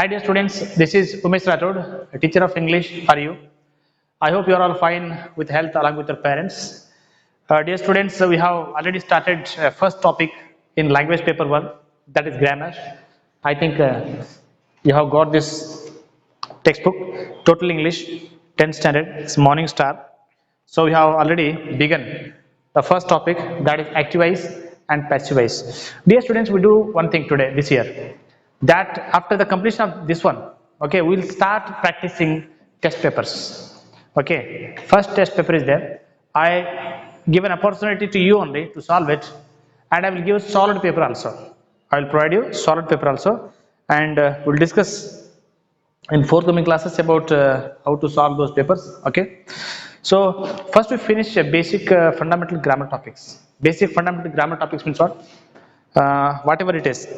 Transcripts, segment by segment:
Hi dear students, this is Umesh Rathod, a teacher of English for you. I hope you are all fine with health along with your parents. Dear students, we have already started first topic in language paper 1, that is grammar. I think you have got this textbook, Total English, 10th standard, it's Morning Star. So we have already begun the first topic, that is activize and passivize. Dear students, we do one thing today, this year, that after the completion of this one, okay, we will start practicing test papers. Okay, first test paper is there. I give an opportunity to you only to solve it, and I will give solid paper also. I will provide you solid paper also, and we'll discuss in forthcoming classes about how to solve those papers. Okay, so first we finish basic fundamental grammar topics. Basic fundamental grammar topics means what? Whatever it is,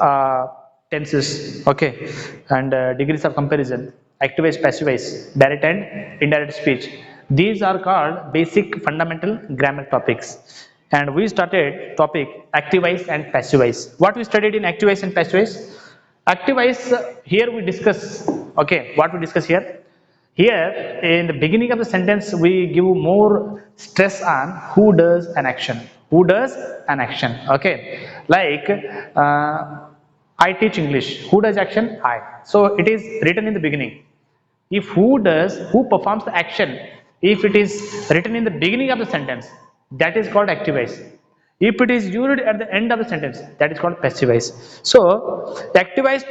tenses, okay, and degrees of comparison, activized, passivize, direct and indirect speech. These are called basic fundamental grammar topics. And we started topic activize and passivize. What we studied in activize and passivize? Activize, here we discuss, okay, what we discuss here? Here, in the beginning of the sentence, we give more stress on who does an action. Who does an action? Okay, like I teach English. Who does action? I. So it is written in the beginning. If who performs the action, if it is written in the beginning of the sentence, that is called activize. If it is used at the end of the sentence, that is called passivize. So, activize,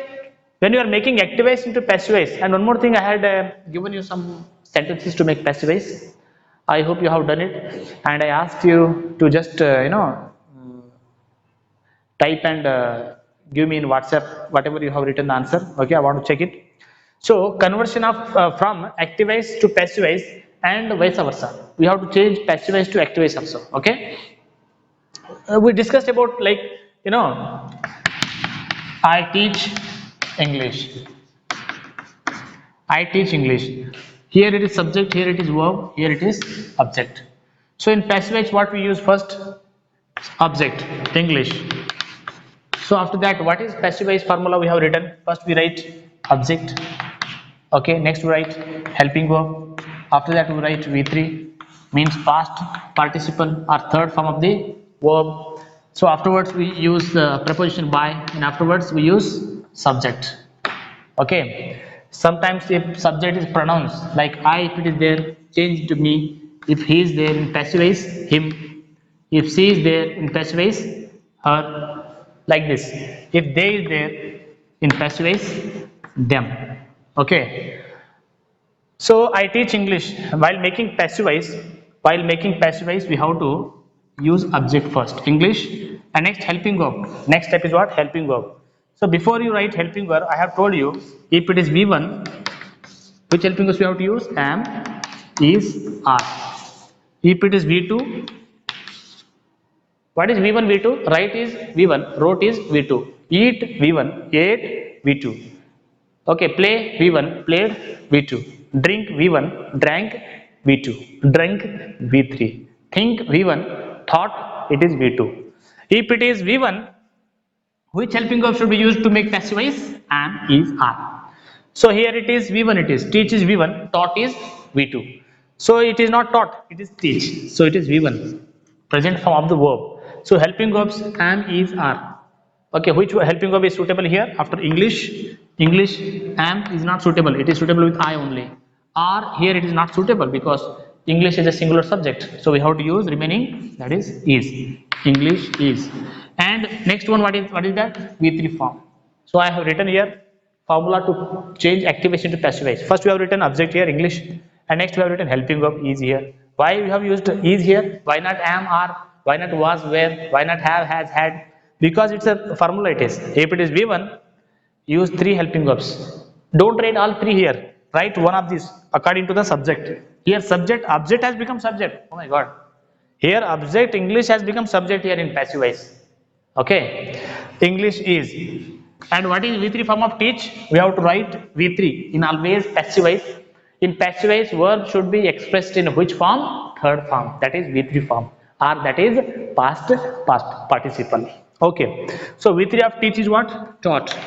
when you are making activize into passivize, and one more thing, I had given you some sentences to make passivize. I hope you have done it, and I asked you to just type and give me in WhatsApp whatever you have written the answer. Okay, I want to check it. So conversion of from activize to passivize and vice versa. We have to change passivize to activize also. Okay. We discussed about, like, I teach English. I teach English. Here it is subject, here it is verb, here it is object. So in passivize, what we use first? Object, English. So after that, what is passivize formula we have written? First we write object. Okay, next we write helping verb. After that we write V3, means past participle or third form of the verb. So afterwards we use the preposition by, and afterwards we use subject. Okay, sometimes if subject is pronounced like I, if it is there, change to me. If he is there, in passivize him. If she is there, in passivize her, like this. If they is there, in passivize them. Okay, so I teach English. While making passivize, we have to use object first, English, and next helping verb. Next step is what? Helping verb. So before you write helping verb, I have told you, if it is V1, which helping verbs we have to use? Am, is, are. If it is V2, what is V1, V2? Write is V1, wrote is V2. Eat V1, ate V2. Okay, play V1, played V2. Drink V1, drank V2. Drank V3. Think V1, thought, it is V2. If it is V1, which helping verb should be used to make passivize? Am, is, are. So here it is V1, it is. Teach is V1, taught is V2. So it is not taught, it is teach. So it is V1, present form of the verb. So helping verbs am, is, are. Okay, which helping verb is suitable here? After English, am is not suitable. It is suitable with I only. Are, here it is not suitable because English is a singular subject. So we have to use remaining, that is. English is. And next one, what is that? V3 form. So I have written here formula to change activation to passivize. First we have written object here, English, and next we have written helping verb is here. Why we have used is here? Why not am, are? Why not was, were? Why not have, has, had? Because it's a formula it is. If it is V1, use 3 helping verbs. Don't write all 3 here. Write one of these according to the subject. Here subject, object has become subject. Oh my god. Here object, English has become subject here in passivize. Okay. English is. And what is V3 form of teach? We have to write V3 in always passivize. In passivize, verb should be expressed in which form? Third form. That is V3 form. Or that is past participle. Okay, so V3 of teach is what? Taught.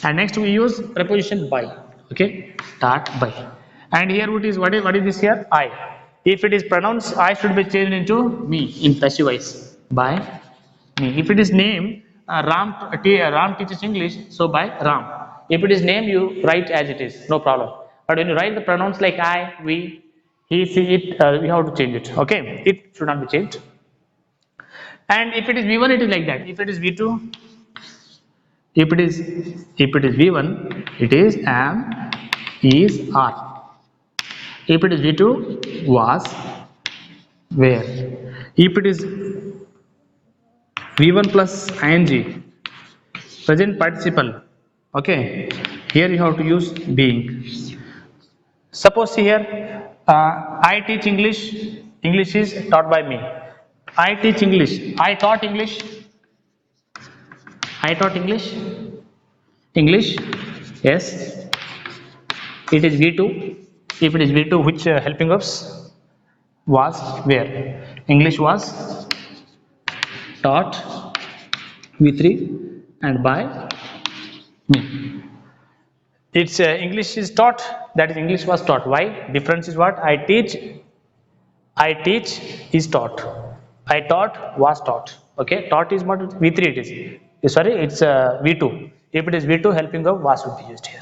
And next we use preposition by. Okay, start by. And here what is this here? I. If it is pronounced I should be changed into me in passive voice by me. If it is name Ram teaches English, so by Ram. If it is name, you write as it is, no problem. But when you write the pronouns like I, we, he, she, it, we have to change it. Okay, it should not be changed. And if it is V1, it is like that. If it is V2, if it is V1, it is am, is, are. If it is V2, was, where. If it is V1 plus ing, present participle. Okay, here you have to use being. Suppose here I teach English. English is taught by me. I teach English. I taught English. I taught English. English. Yes. It is V2. If it is V2, which helping us was where? English was taught V3 and by me. It's English is taught, that is English was taught. Why? Difference is what? I teach is taught. I taught was taught. Okay, taught is what? V3 it is. Sorry, it's V2. If it is V2, helping of was would be used here.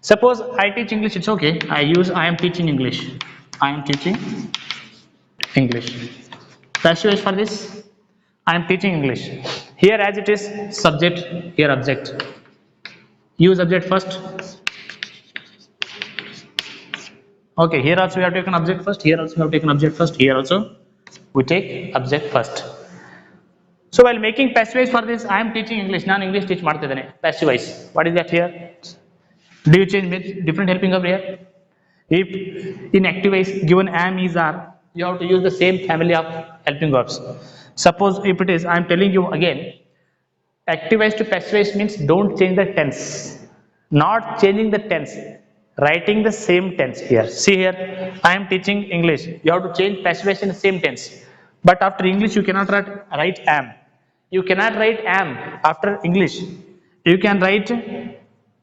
Suppose I teach English, it's okay. I am teaching English. I am teaching English. Passive voice for this. I am teaching English. Here as it is subject, here object. Use object first. Okay, here also we have taken object first. Here also we have taken object first. Here also we take object first. So while making passive voice for this, I am teaching English. ನಾನು English teach ಮಾಡ್ತಿದ್ದೇನೆ. Passive voice. What is that here? Do you change with different helping of here? If in active voice given am, is, are, you have to use the same family of helping verbs. Suppose if it is, I am telling you again, active voice to passive voice means don't change the tense. Not changing the tense. Writing the same tense here. See here, I am teaching English. You have to change passive voice in the same tense. But after English, you cannot write am. You cannot write am after English. You can write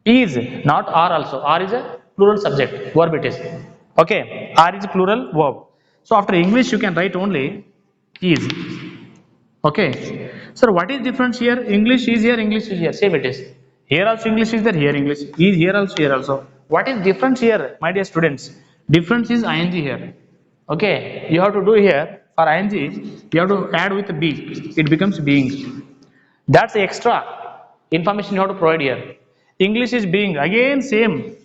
is, not are also. Are is a plural subject, verb it is. Okay, are is a plural verb. So after English, you can write only is. Okay. So what is difference here? English is here, English is here. Same it is. Here also English is there, here English is here also, here also. What is difference here, my dear students? Difference is ing here. Okay, you have to do here for ing, you have to add with be. It becomes being. That's the extra information you have to provide here. English is being, again same.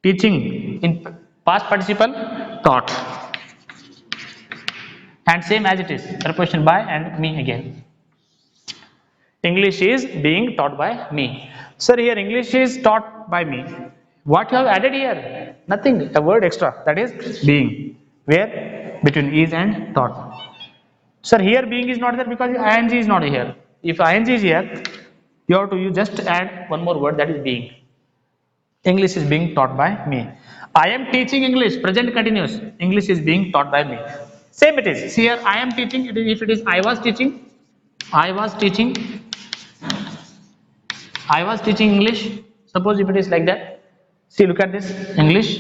Teaching in past participle, taught. And same as it is, preposition by and me again. English is being taught by me. Sir, here English is taught by me. What you have added here? Nothing, a word extra, that is being. Where? Between is and taught. Sir, here being is not there because ing is not here. If ing is here, you have to just add one more word, that is being. English is being taught by me. I am teaching English, present continuous. English is being taught by me. Same it is. See here, I am teaching. If it is I was teaching, I was teaching English. Suppose if it is like that. See, look at this. English.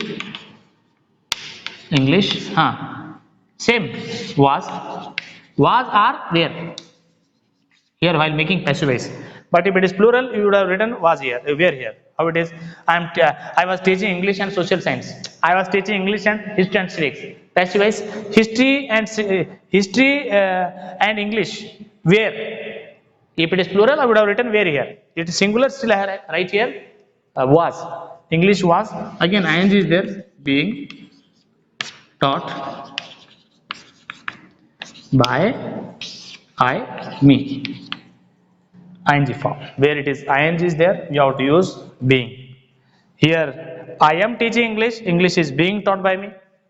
Same. Was are where? Here while making passive voice. But if it is plural, you would have written was here. Where here? How it is? I was teaching English and social science. I was teaching English and history and civics. Passive voice. History and English. Where? If it is plural, I would have written where here. It is singular, still I write here was. English was. Again, ing is there. Being taught by me. ing form. Where it is ing is there, you have to use being. Here, I am teaching English. English is being taught by me.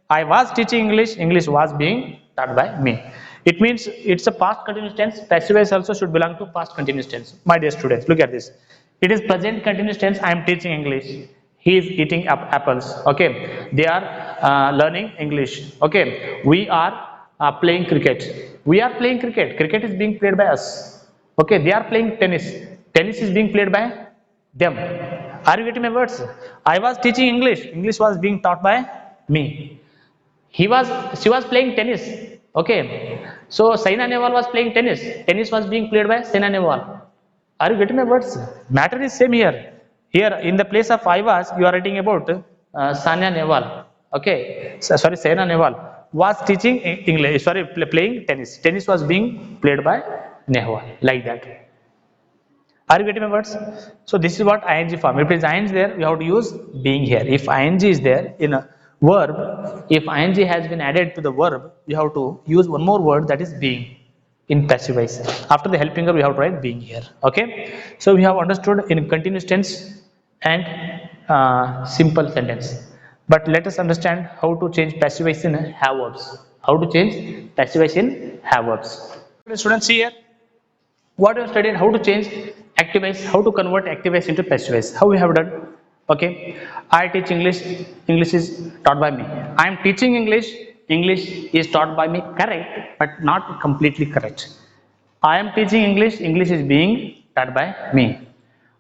I was teaching English. English was being taught by me. It means it's a past continuous tense. Passive voice also should belong to past continuous tense. My dear students, look at this. It is present continuous tense. I am teaching English. He is eating apples. Okay, they are learning English. Okay, we are playing cricket. We are playing cricket. Cricket is being played by us. Okay, they are playing tennis. Tennis is being played by them. Are you getting my words? I was teaching English. English was being taught by me. She was playing tennis. Okay. So Saina Nehwal was playing tennis. Tennis was being played by Saina Nehwal. Are you getting my words? Matter is same here. Here in the place of I was, you are writing about Sania Nehwal. Okay. Sorry, Saina Nehwal was teaching English. Sorry, playing tennis. Tennis was being played by Nehwal. Like that. Are you getting my words? So this is what ing form. If it is ing there, we have to use being here. If ing is there in a verb, if ing has been added to the verb, we have to use one more word, that is being, in passive voice. After the helping verb, we have to write being here. Okay. So we have understood in continuous tense and simple sentence. But let us understand how to change passive voice in have verbs. How to change passive voice in have verbs. Students, see here. What we have studied, how to change active voice, how to convert active voice into passive voice. How we have done? Okay. I teach English. English is taught by me. I am teaching English. English is taught by me. Correct, but not completely correct. I am teaching English. English is being taught by me.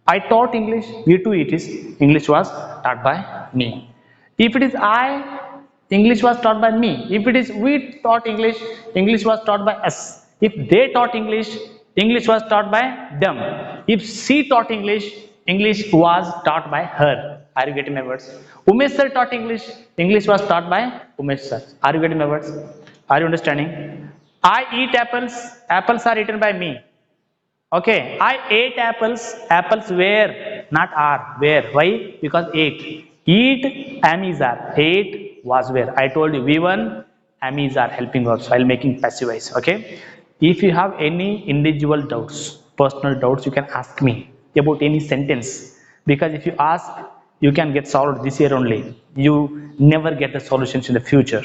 I taught English. We too it is. English was taught by me. If it is I, English was taught by me. If it is we taught English, English was taught by us. If they taught English, English was taught by them. If she taught English, English was taught by her. Are you getting my words? Umesh sir taught English. English was taught by Umesh sir. Are you getting my words? Are you understanding? I eat apples. Apples are eaten by me. Okay. I ate apples. Apples were, not are. Where? Why? Because ate. Eat, am is are. Ate was where. I told you V1, am is are helping verbs while making passive voice. Okay. If you have any individual doubts, personal doubts, you can ask me about any sentence, because if you ask, you can get solved this year only. You never get the solutions in the future,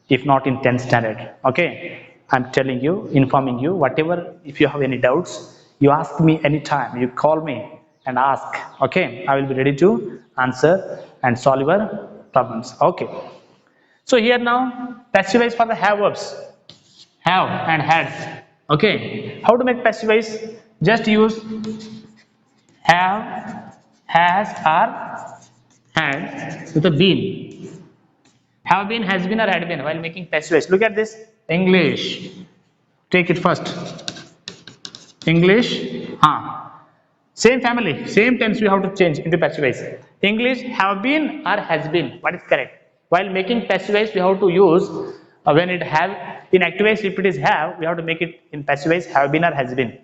if not in 10th standard. Okay. I'm telling you, informing you, whatever, if you have any doubts, you ask me anytime. You call me and ask. Okay. I will be ready to answer and solve your problems. Okay. So here now, passive voice for the have verbs. Have and had. Okay. How to make passive voice? Just use have, has, or had with a been. Have been, has been, or had been while making passive voice. Look at this. English. Take it first. English. Same family, same tense we have to change into passive voice. English have been or has been. What is correct? While making passive voice, we have to use when it have, in active voice, if it is have, we have to make it in passive voice have been or has been.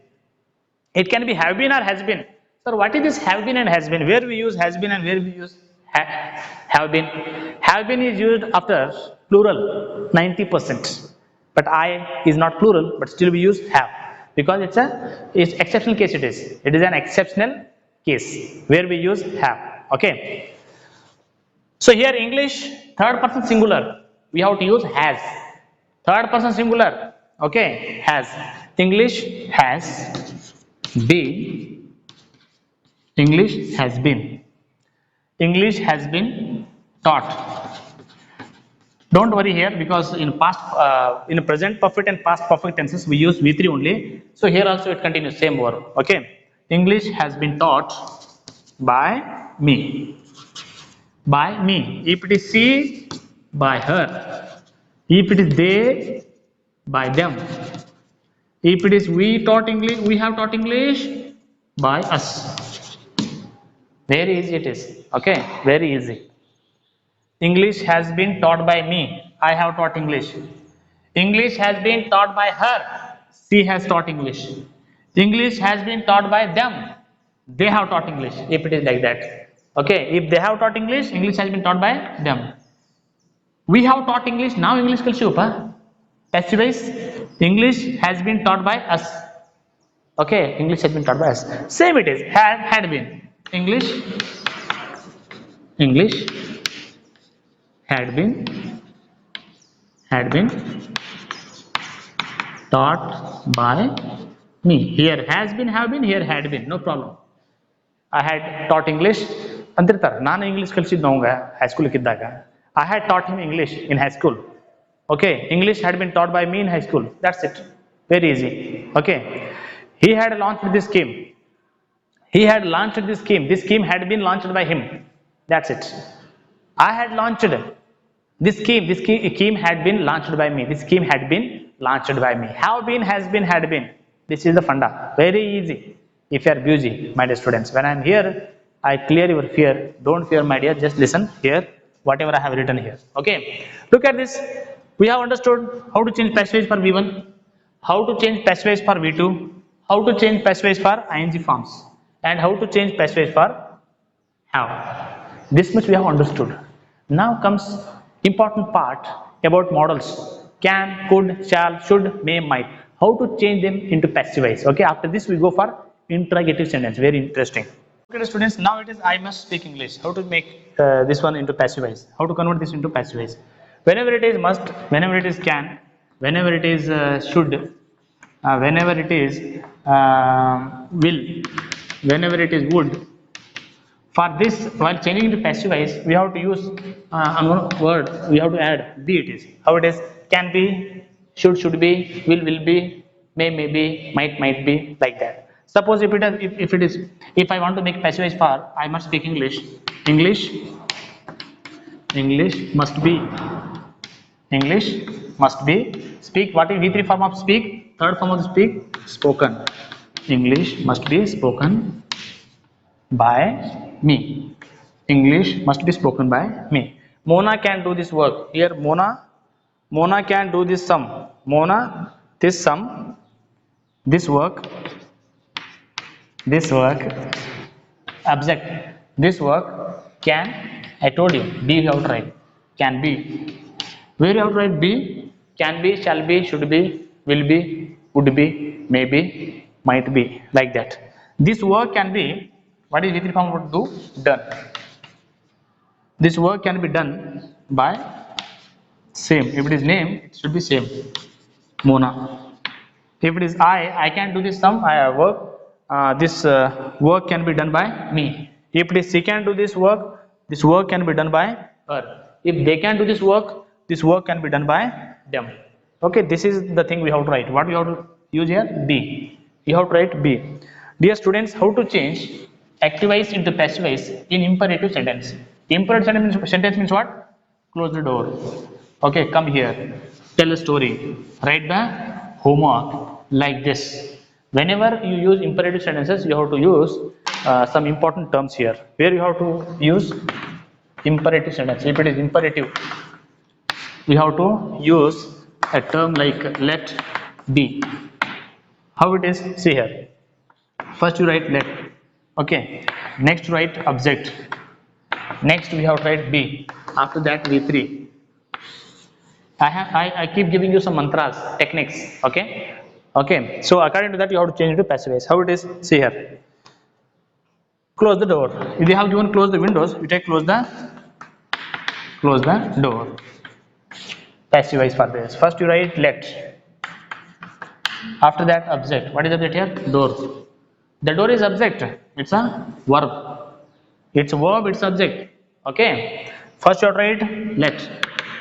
It can be have been or has been. So what is this have been and has been? Where we use has been and where we use have been? Have been is used after plural 90%, but I is not plural, but still we use have, because it's exceptional case. It is an exceptional case where we use have. Okay. So here English third person singular, we have to use has. Third person singular. Okay. Has. English has been. English has been. English has been taught. Don't worry here, because in present perfect and past perfect tenses we use V3 only. So here also it continues same verb. Okay. English has been taught by me. By me. If it is she, by her. If it is they, by them. If it is we taught English, we have taught English, by us. Very easy it is. Okay. Very easy. English has been taught by me. I have taught English. English has been taught by her. She has taught English. English has been taught by them. They have taught English. If it is like that. Okay. If they have taught English, English has been taught by them. We have taught English. Now English kalsi upa. Passive voice. English has been taught by us. Okay. English has been taught by us. Same it is. Had been. English had been taught by me. Here has been, have been, here had been, no problem. I had taught English. Antirtar, ನಾನು English ಕಲಿಸಿದ್ದು ಅವಂಗ high school ಇದ್ದಾಗ. I had taught him English in high school. Okay, English had been taught by me in high school. That's it. Very easy. Okay. He had launched this scheme. He had launched this scheme. This scheme had been launched by him. That's it. I had launched this scheme. This scheme had been launched by me. This scheme had been launched by me. Have been, has been, had been. This is the funda. Very easy. If you are busy, my dear students. When I am here, I clear your fear. Don't fear, my dear. Just listen here. Whatever I have written here. Okay. Look at this. We have understood how to change passive for V1, how to change passive for V2, how to change passive for ing forms, and how to change passive for have. This much we have understood. Now comes important part about modals. Can, could, shall, should, may, might. How to change them into passive. Okay. After this we go for interrogative sentence. Very interesting. Okay, students. Now it is I must speak English. How to make this one into passive. How to convert this into passive. Whenever it is must, whenever it is can, whenever it is should, whenever it is will, whenever it is would. For this, while changing into passive we have to use one word. We have to add be. It is how it is: can be, should be, will be, may be, might be, like that. Suppose if it is if I want to make passive for I must speak English. English must be. English must be speak. What is V3 form of speak? Third form of speak, spoken. English must be spoken by me. English must be spoken by me. Mona can do this work. Here Mona can do this sum. Mona, this sum, this work, object, this work can, I told you, be outright, can be. Where you have to write be, can be, shall be, should be, will be, would be, may be, might be, like that. This work can be, what is V3 form would do? Done. This work can be done by same. If it is name, it should be same. Mona. If it is I can do this sum, I work. This work can be done by me. If it is she can do this work can be done by her. If they can do this work can be done by them. Okay, this is the thing we have to write. What we have to use here? Be. You have to write be. Dear students, how to change active voice into passive voice in imperative sentence? Imperative sentence means what? Close the door. Okay, come here. Tell a story. Write the homework, like this. Whenever you use imperative sentences, you have to use some important terms here. Where you have to use imperative sentence. If it is imperative, we have to use a term like let be. How it is? See here. First you write let. Okay. Next write object. Next we have to write be. After that V3. I keep giving you some mantras, techniques. Okay. Okay. So according to that you have to change it to passive voice. How it is? See here. Close the door. If they have given close the windows, you take close the door. Passive voice for this. First you write let. After that object. What is object here? Door. The door is object. It's a verb. It's a verb. It's subject. Okay. First you have to write let.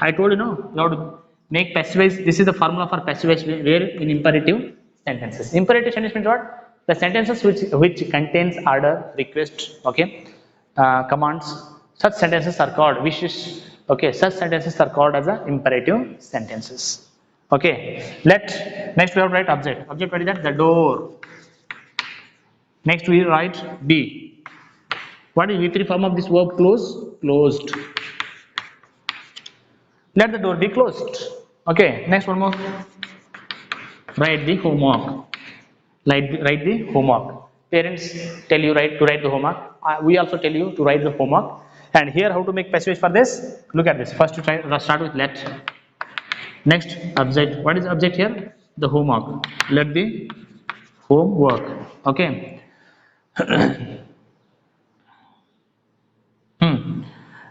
I told you no. You have to make passive voice. This is the formula for passive voice where in imperative sentences. Imperative sentence means what? The sentences which contains order, request, okay, commands. Such sentences are called wishes. Okay, such sentences are called as a imperative sentences. Okay, next we have to write object. Object, what is that? The door. Next we write be. What is V3 form of this verb? Close. Closed. Let the door be closed. Okay, next one more. Write the homework. Write the homework. Parents tell you to write the homework. We also tell you to write the homework. And here how to make passive for this? Look at this. First you start with let. Next object. What is object here? The homework. Let the homework. Okay.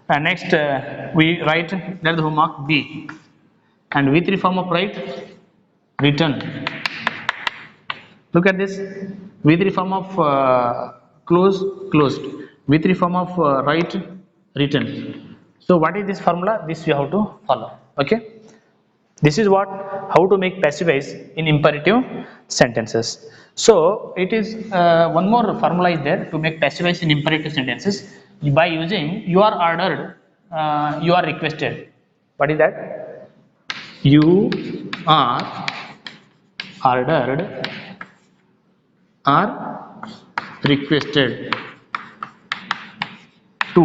And next we write let the homework be. And V3 form of write return. Look at this. V3 form of closed. V3 form of write written. So what is this formula? This you have to follow. Okay. This is what, how to make passive voice in imperative sentences. So it is one more formula is there to make passive voice in imperative sentences by using you are ordered, you are requested. What is that? You are ordered or requested to.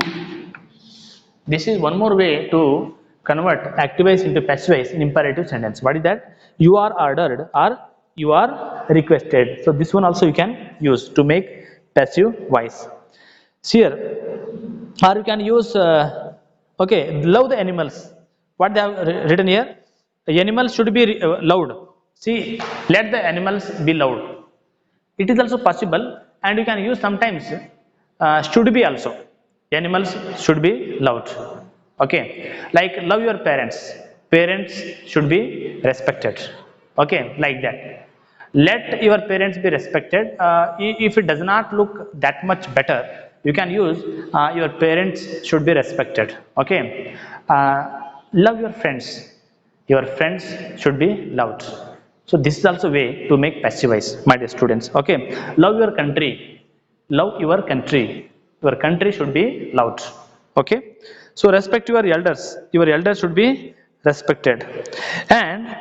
This is one more way to convert active voice into passive voice in imperative sentence. What is that? You are ordered or you are requested. So this one also you can use to make passive voice. See here, or you can use okay, love the animals. What they have written here? The animals should be loved. See, let the animals be loved. It is also possible, and you can use sometimes should be also. Animals should be loved. Okay, like love your parents. Parents should be respected. Okay, like that. Let your parents be respected. If it does not look that much better, you can use your parents should be respected. Okay, uh, love your friends. Your friends should be loved. So this is also way to make passive voice, my dear students. Okay, love your country. Love your country. Your country should be loved. Okay, so respect your elders. Your elders should be respected. And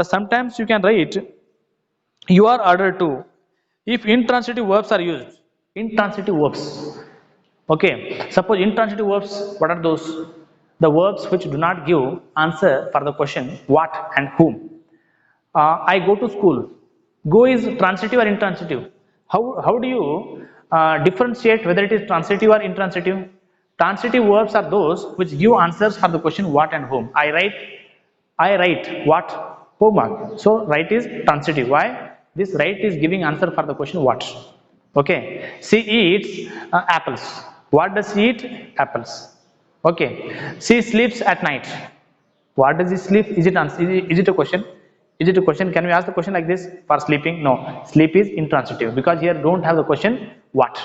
sometimes you can write you are ordered to if intransitive verbs are used. Intransitive verbs. Okay, suppose intransitive verbs, what are those? The verbs which do not give answer for the question what and whom. I go to school. Go is transitive or intransitive? How do you differentiate whether it is transitive or intransitive? Transitive verbs are those which give answers for the question what and whom. I write what? Homework. So write is transitive. Why? This write is giving answer for the question what. Okay. She eats apples. What does she eat? Apples. Okay. She sleeps at night. What does he sleep? Is it a question? Is it a question? Can we ask the question like this for sleeping? No. Sleep is intransitive because here don't have the question what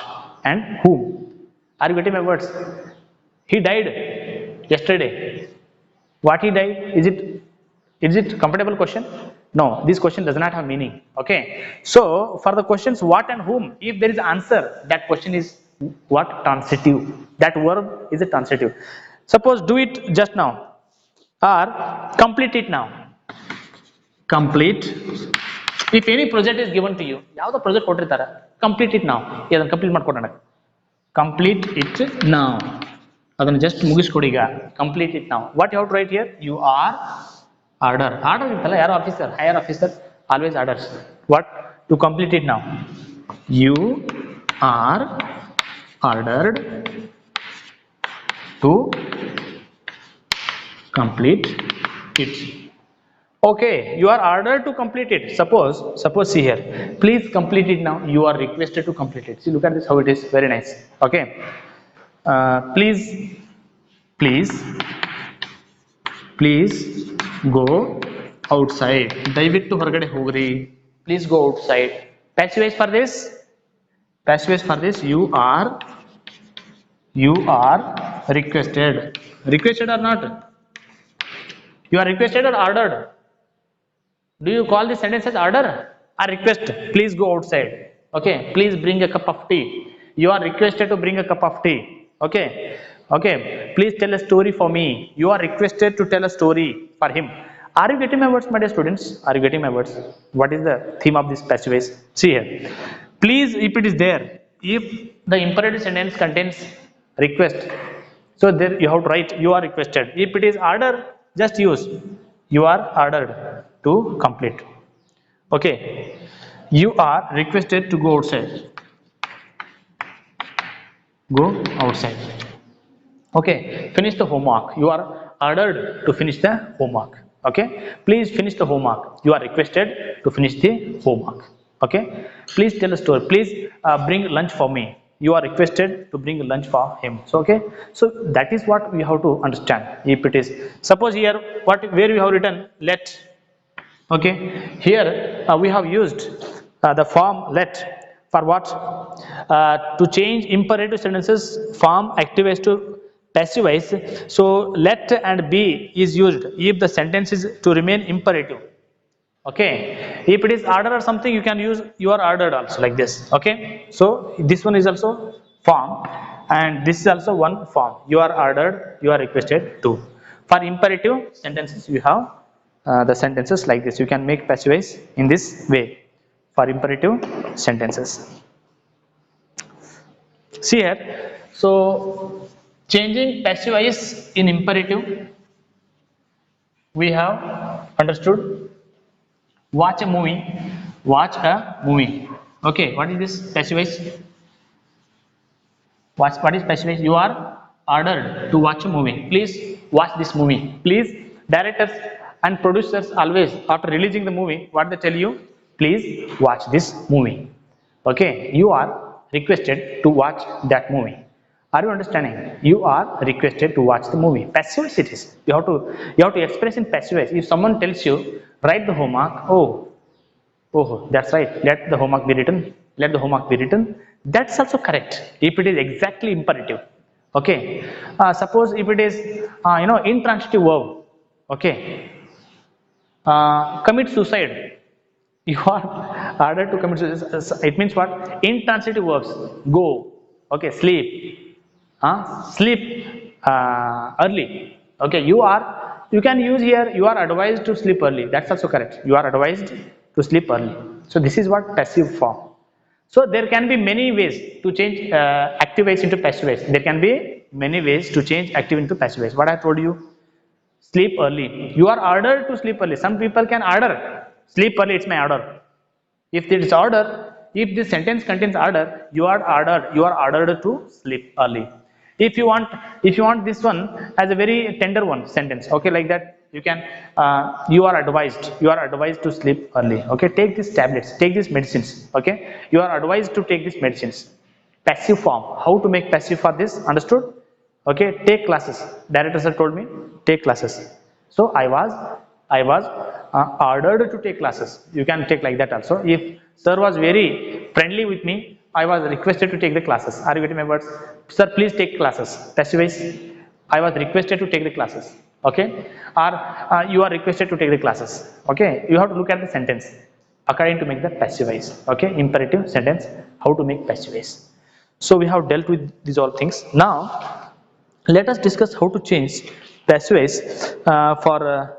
and whom. Are you getting my words? He died yesterday. What he died? Is it comfortable question? No. This question does not have meaning. Okay. So for the questions what and whom, if there is answer, that question is what? Transitive. That verb is a transitive. Suppose do it just now. Or complete it now. Complete. If any project is given to you, ಯಾವುದು project ಕೊಟ್ಟಿರ್ತಾರೆ, complete it now. ಇದನ್ನು complete ಮಾಡ್ಕೊಡೋಣ. Complete it now. ಅದನ್ನು just ಮುಗಿಸ್ಕೊಡಿ ಈಗ. Complete it now. What you have to write here? You are order. Order ಇರ್ತಲ್ಲ, ಯಾರು officer, higher officer, always orders. What? To complete it now. You are ordered to complete it. Okay, you are ordered to complete it. Suppose see here, please complete it now. You are requested to complete it. See, look at this, how it is, very nice. Okay, please go outside. ದಯವಿಟ್ಟು ಹೊರಗಡೆ ಹೋಗ್ರಿ. Please go outside. Passive voice for this, you are requested. Requested or not? You are requested or ordered? Do you call this sentence as order or request? Please go outside. Okay, please bring a cup of tea. You are requested to bring a cup of tea. Okay, please tell a story for me. You are requested to tell a story for him. Are you getting my words, my dear students? Are you getting my words? What is the theme of this passive voice? See here, please, if it is there, if the imperative sentence contains request, so there you have to write you are requested. If it is order, just use you are ordered to complete. Okay, you are requested to go outside. Go outside. Okay, finish the homework. You are ordered to finish the homework. Okay, please finish the homework. You are requested to finish the homework. Okay, please tell a story. Please bring lunch for me. You are requested to bring lunch for him. So okay, so that is what we have to understand. If it is, suppose here where we have written let. Okay, here we have used the form let for what? To change imperative sentences from active voice to passive voice. So let and be is used if the sentence is to remain imperative. Okay, if it is order or something, you can use you are ordered also like this. Okay, so this one is also form, and this is also one form. You are ordered, you are requested to. For imperative sentences, you have the sentences like this. You can make passive voice in this way for imperative sentences. See here, so changing passive voice in imperative, we have understood. Watch a movie. Watch a movie. Okay, what is this passive voice? What is passive voice? You are ordered to watch a movie. Please watch this movie. Please, directors and producers always after releasing the movie, what they tell you? Please watch this movie. Okay, you are requested to watch that movie. Are you understanding? You are requested to watch the movie. Passive voice it is. You have to express in passive voice. If someone tells you write the homework, oh, that's right. Let the homework be written. Let the homework be written. That's also correct. If it is exactly imperative. Okay. Suppose if it is, intransitive verb. Okay. Commit suicide. You are ordered to commit suicide. It means what? Intransitive verbs. Go. Okay. Sleep. Sleep early. Okay. You can use here. You are advised to sleep early. That's also correct. You are advised to sleep early. So this is what passive form. So there can be many ways to change active voice into passive voice. There can be many ways to change active into passive voice. What I told you, sleep early. You are ordered to sleep early. Some people can order sleep early. It's my order. If it is order, if this sentence contains order, you are ordered to sleep early. If you want this one as a very tender one sentence, okay, like that, you can you are advised to sleep early. Okay, take these tablets, take these medicines. Okay, you are advised to take these medicines. Passive form. How to make passive for this? Understood? Okay, take classes. Director sir told me take classes. So I was ordered to take classes. You can take like that also. If sir was very friendly with me, I was requested to take the classes. Are you getting my words? Sir, please take classes. Passive voice. I was requested to take the classes. Okay, or you are requested to take the classes. Okay, you have to look at the sentence according to make the passive voice. Okay, imperative sentence. How to make passive voice. So we have dealt with these all things. Now let us discuss how to change passive voice for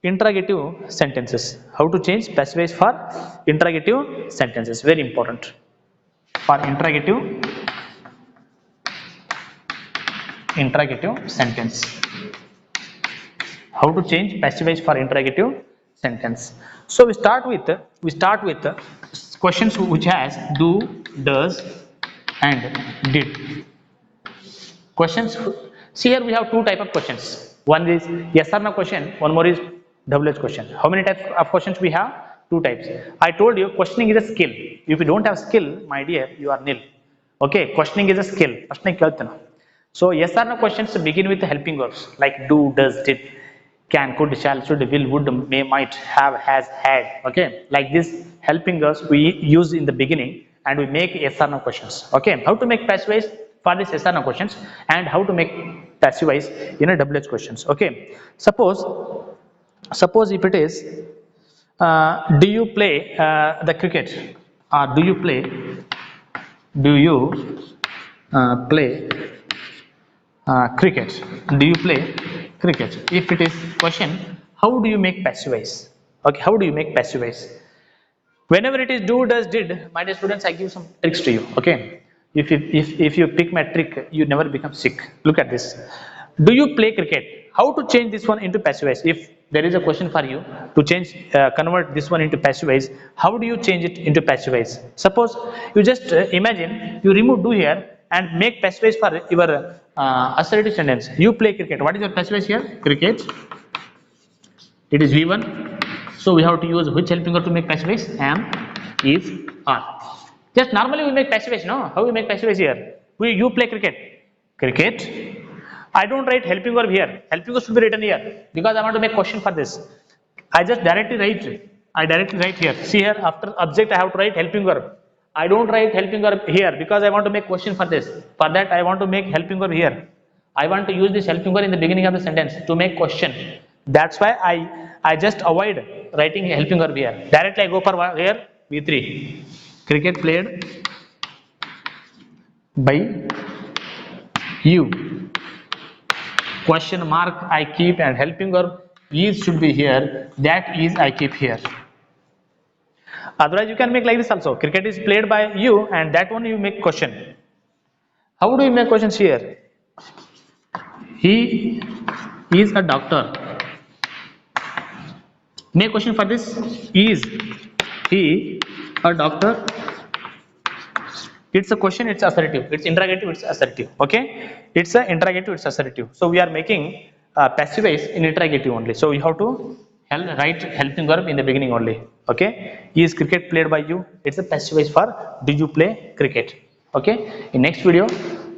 interrogative sentences. How to change passive voice for interrogative sentences. Very important. For interrogative sentence. How to change passive voice for interrogative sentence. So we start with questions which has do, does, and did. Questions. See here we have two type of questions. One is yes or no question. One more is WH question. How many types of questions we have? Two types. I told you questioning is a skill. If you don't have skill, my dear, you are nil. Okay, questioning is a skill. So yes or no questions begin with the helping verbs like do, does, did, can, could, shall, should, will, would, may, might, have, has, had. Okay, like this helping verbs we use in the beginning and we make yes or no questions. Okay, how to make passive voice for this yes or no questions and how to make passive voice in a WH questions. Okay, suppose if it is do you play the cricket or do you play cricket? Do you play cricket? If it is question, how do you make passive voice? Okay, how do you make passive voice? Whenever it is do, does, did, my dear students, I give some tricks to you. Okay, if you pick my trick, you never become sick. Look at this. Do you play cricket? How to change this one into passive voice? If there is a question for you to change, convert this one into passive voice, how do you change it into passive voice? Suppose you just imagine you remove do here and make passive voice for your assertive sentence. You play cricket. What is your passive voice here? Cricket. It is V1. So we have to use which helping verb to make passive voice? Am, is, are. Just normally we make passive voice, no? How we make passive voice here? You play cricket. Cricket. I don't write helping verb here. Helping verb should be written here because I want to make question for this. I just directly write. I directly write here. See here after object I have to write helping verb. I don't write helping verb here because I want to make question for this. For that I want to make helping verb here. I want to use this helping verb in the beginning of the sentence to make question. That's why I just avoid writing helping verb here. Directly I go for here V3. Cricket played by you. Question mark I keep and helping verb is should be here. That is I keep here. Otherwise you can make like this also. Cricket is played by you and that one you make question. How do you make questions here? He is a doctor. Make question for this. Is he a doctor? It's a question, it's assertive. It's interrogative, it's assertive. Okay? It's a interrogative, it's assertive. So we are making passive voice in interrogative only. So you have to write helping verb in the beginning only. Okay? Is cricket played by you? It's a passive voice for do you play cricket? Okay? In next video,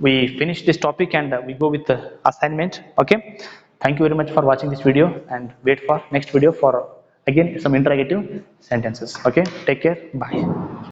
we finish this topic and we go with the assignment. Okay? Thank you very much for watching this video and wait for next video for again some interrogative sentences. Okay? Take care. Bye.